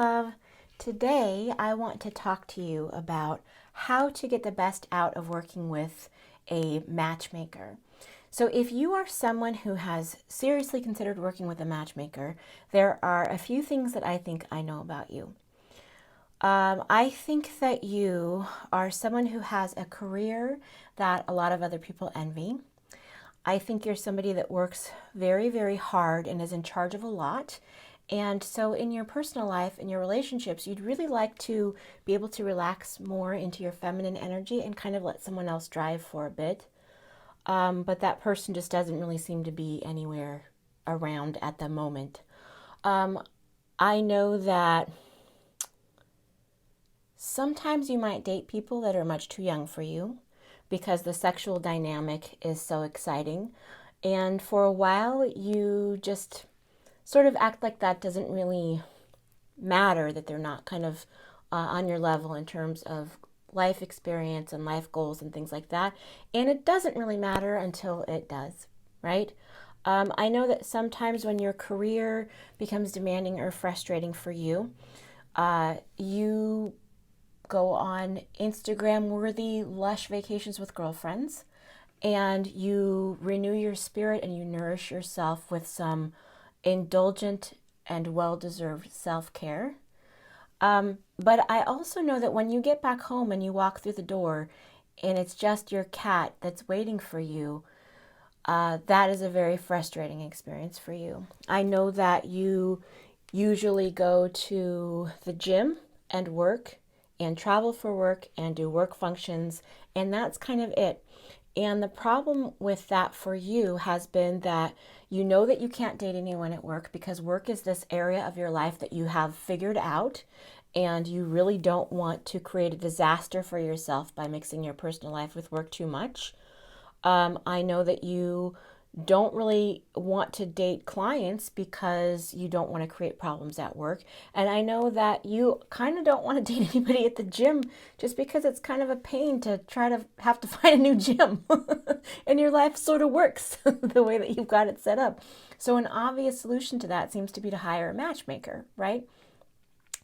love. Today, I want to talk to you about how to get the best out of working with a matchmaker. So if you are someone who has seriously considered working with a matchmaker, there are a few things that I think I know about you. I think that you are someone who has a career that a lot of other people envy. I think you're somebody that works very, very hard and is in charge of a lot. And so in your personal life, in your relationships, you'd really like to be able to relax more into your feminine energy and kind of let someone else drive for a bit. But that person just doesn't really seem to be anywhere around at the moment. I know that sometimes you might date people that are much too young for you because the sexual dynamic is so exciting. And for a while, you just sort of act like that doesn't really matter, that they're not kind of on your level in terms of life experience and life goals and things like that. And it doesn't really matter until it does, right? I know that sometimes when your career becomes demanding or frustrating for you, you go on Instagram-worthy, lush vacations with girlfriends, and you renew your spirit and you nourish yourself with some indulgent and well-deserved self-care. But I also know that when you get back home and you walk through the door and it's just your cat that's waiting for you, that is a very frustrating experience for you. I know that you usually go to the gym and work and travel for work and do work functions, and that's kind of it. And the problem with that for you has been that you know that you can't date anyone at work because work is this area of your life that you have figured out, and you really don't want to create a disaster for yourself by mixing your personal life with work too much. I know that you don't really want to date clients because you don't want to create problems at work. And I know that you kind of don't want to date anybody at the gym just because it's kind of a pain to try to have to find a new gym. And your life sort of works the way that you've got it set up. So an obvious solution to that seems to be to hire a matchmaker, right?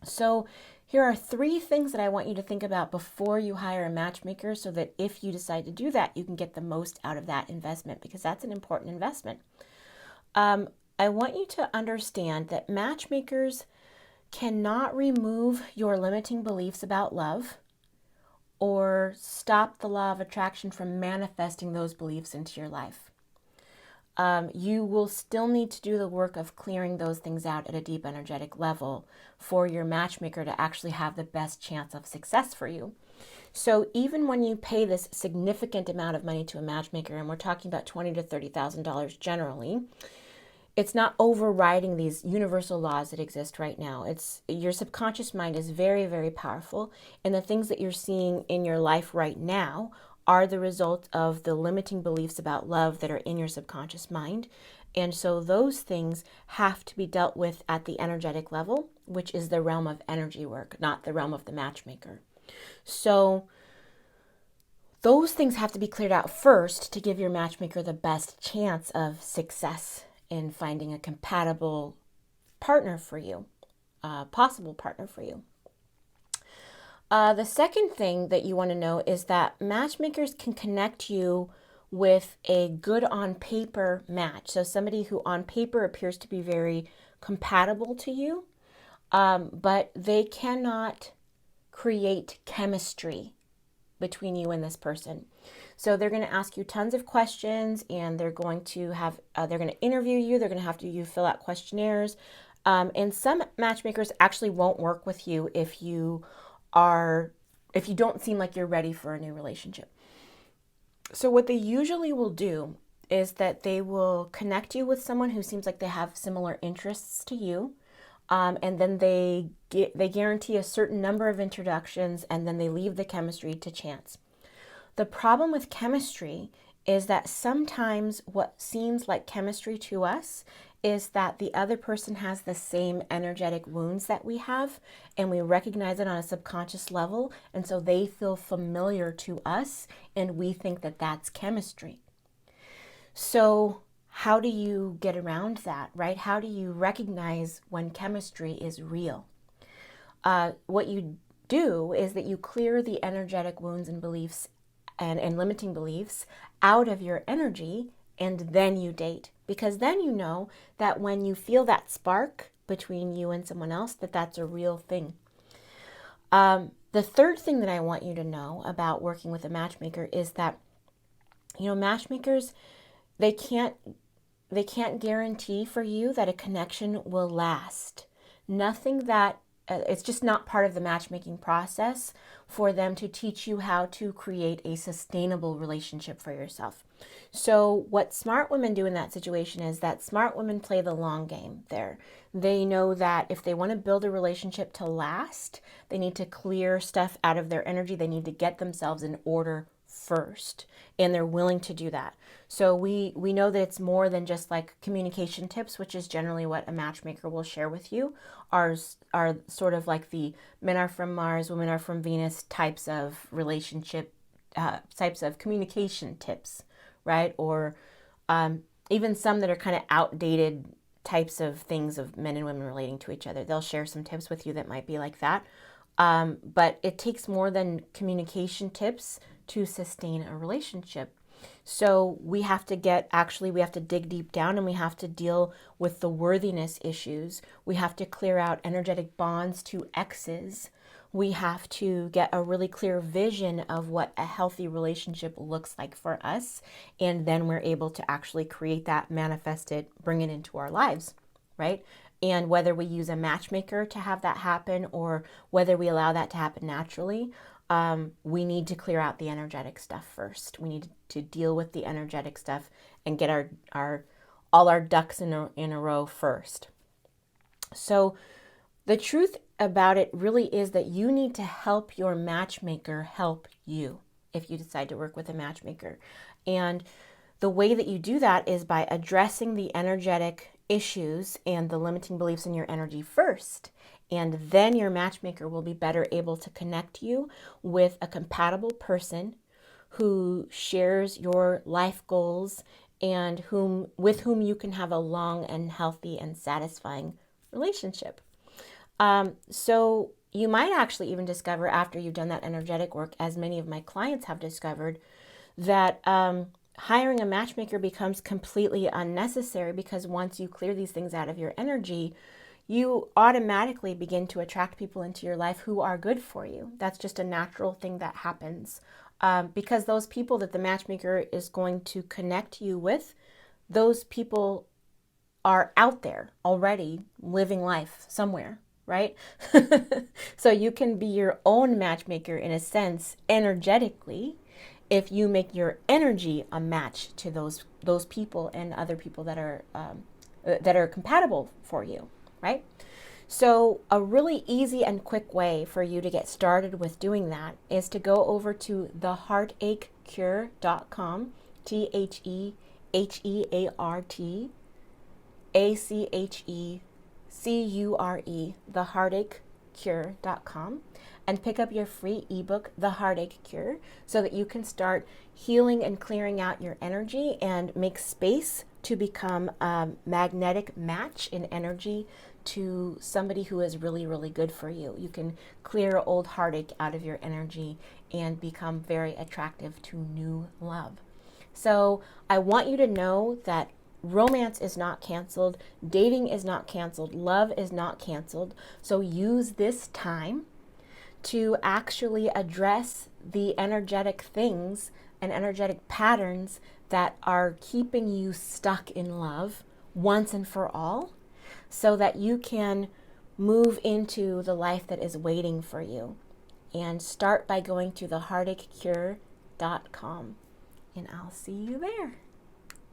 So here are 3 things that I want you to think about before you hire a matchmaker so that if you decide to do that, you can get the most out of that investment, because that's an important investment. I want you to understand that matchmakers cannot remove your limiting beliefs about love or stop the law of attraction from manifesting those beliefs into your life. You will still need to do the work of clearing those things out at a deep energetic level for your matchmaker to actually have the best chance of success for you. So even when you pay this significant amount of money to a matchmaker, and we're talking about $20,000 to $30,000 generally, it's not overriding these universal laws that exist right now. It's your subconscious mind is very, very powerful, and the things that you're seeing in your life right now are the result of the limiting beliefs about love that are in your subconscious mind. And so those things have to be dealt with at the energetic level, which is the realm of energy work, not the realm of the matchmaker. So those things have to be cleared out first to give your matchmaker the best chance of success in finding a compatible partner for you, a possible partner for you. The second thing that you want to know is that matchmakers can connect you with a good on paper match. So somebody who on paper appears to be very compatible to you, but they cannot create chemistry between you and this person. So they're going to ask you tons of questions, and they're going to interview you. They're going to have you fill out questionnaires. And some matchmakers actually won't work with you if you don't seem like you're ready for a new relationship. So what they usually will do is that they will connect you with someone who seems like they have similar interests to you. And then they guarantee a certain number of introductions, and then they leave the chemistry to chance. The problem with chemistry is that sometimes what seems like chemistry to us is that the other person has the same energetic wounds that we have, and we recognize it on a subconscious level, and so they feel familiar to us, and we think that that's chemistry. So how do you get around that, right? How do you recognize when chemistry is real? what you do is that you clear the energetic wounds and beliefs and limiting beliefs out of your energy, and then you date. Because then you know that when you feel that spark between you and someone else, that that's a real thing. The third thing that I want you to know about working with a matchmaker is that, matchmakers, they can't guarantee for you that a connection will last. Nothing that it's just not part of the matchmaking process for them to teach you how to create a sustainable relationship for yourself. So what smart women do in that situation is that smart women play the long game there. They know that if they want to build a relationship to last, they need to clear stuff out of their energy. They need to get themselves in order first, and they're willing to do that. So we know that it's more than just like communication tips, which is generally what a matchmaker will share with you, are sort of like the men are from Mars, women are from Venus types of relationship, types of communication tips, right? Or even some that are kind of outdated types of things of men and women relating to each other. They'll share some tips with you that might be like that. But it takes more than communication tips to sustain a relationship. So we have to dig deep down, and we have to deal with the worthiness issues. We have to clear out energetic bonds to exes. We have to get a really clear vision of what a healthy relationship looks like for us. And then we're able to actually create that, manifest it, bring it into our lives, right? And whether we use a matchmaker to have that happen or whether we allow that to happen naturally, we need to clear out the energetic stuff first. We need to deal with the energetic stuff and get all our ducks in a row first. So the truth about it really is that you need to help your matchmaker help you if you decide to work with a matchmaker. And the way that you do that is by addressing the energetic issues and the limiting beliefs in your energy first. And then your matchmaker will be better able to connect you with a compatible person who shares your life goals and with whom you can have a long and healthy and satisfying relationship. So you might actually even discover after you've done that energetic work, as many of my clients have discovered, that hiring a matchmaker becomes completely unnecessary, because once you clear these things out of your energy, you automatically begin to attract people into your life who are good for you. That's just a natural thing that happens, because those people that the matchmaker is going to connect you with, those people are out there already living life somewhere, right? So you can be your own matchmaker in a sense, energetically, if you make your energy a match to those people and other people that are compatible for you, right? So a really easy and quick way for you to get started with doing that is to go over to theheartachecure.com, TheHeartAchecure, theheartachecure.com, and pick up your free ebook, The Heartache Cure, so that you can start healing and clearing out your energy and make space to become a magnetic match in energy to somebody who is really, really good for you. You can clear old heartache out of your energy and become very attractive to new love. So I want you to know that romance is not canceled, dating is not canceled, love is not canceled. So use this time to actually address the energetic things and energetic patterns that are keeping you stuck in love once and for all, so that you can move into the life that is waiting for you. And start by going to theheartachecure.com, and I'll see you there.